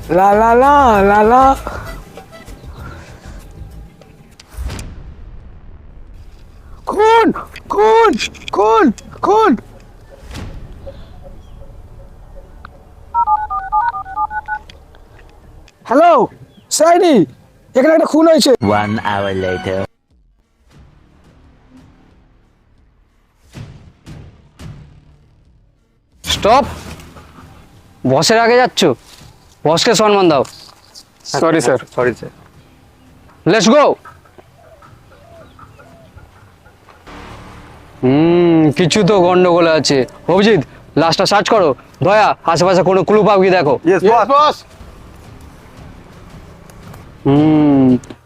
লা লা লা লা লা। খুন খুন খুন খুন। হ্যালো সাইনি, এখানে একটা খুন হয়েছে। 1 hour later. স্টপ। বসের আগে যাচ্ছ, বসকে সম্মান দাও। Sorry sir. Sorry sir. Let's go. কিছু তো গন্ডগোল আছে। অভিজিৎ, লাস্টটা সার্চ করো। দয়া, আশেপাশে কোনো ক্লু পাও কি দেখো। Yes boss.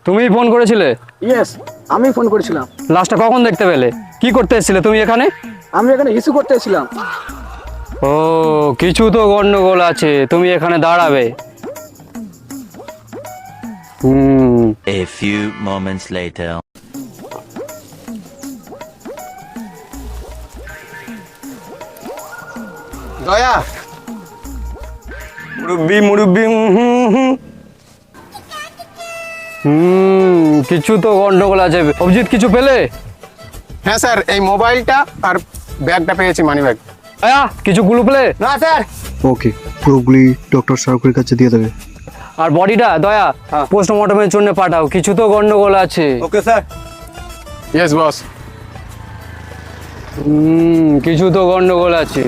তুমি ফোন করেছিলে? ইয়েস, আমি ফোন করেছিলাম। লাস্টটা কখন দেখতে পেলে? কি করতে এসেছিলে তুমি এখানে? আমি এখানে ইস্যু করতে এসেছিলাম। ও, কিছু তো গন্ডগোল আছে, তুমি এখানে দাঁড়াবে। A few moments later. দয়া, মুরব্বি মুরব্বি। কিছু তো গন্ডগোল আছে। অভিজিৎ, কিছু পেলে? হ্যাঁ স্যার, এই মোবাইলটা আর ব্যাগটা পেয়েছি, মানি ব্যাগ। কিছু ক্লু পেলে? না স্যার। ওকে, পুরোগুলি ডক্টর শাহরুখের কাছে দিয়ে দেবে। আর বডিটা দয়া পোস্টমর্টমের জন্য পাঠাও, কিছু তো গন্ডগোল আছে। Okay sir. Yes boss. কিছু তো গন্ডগোল আছে।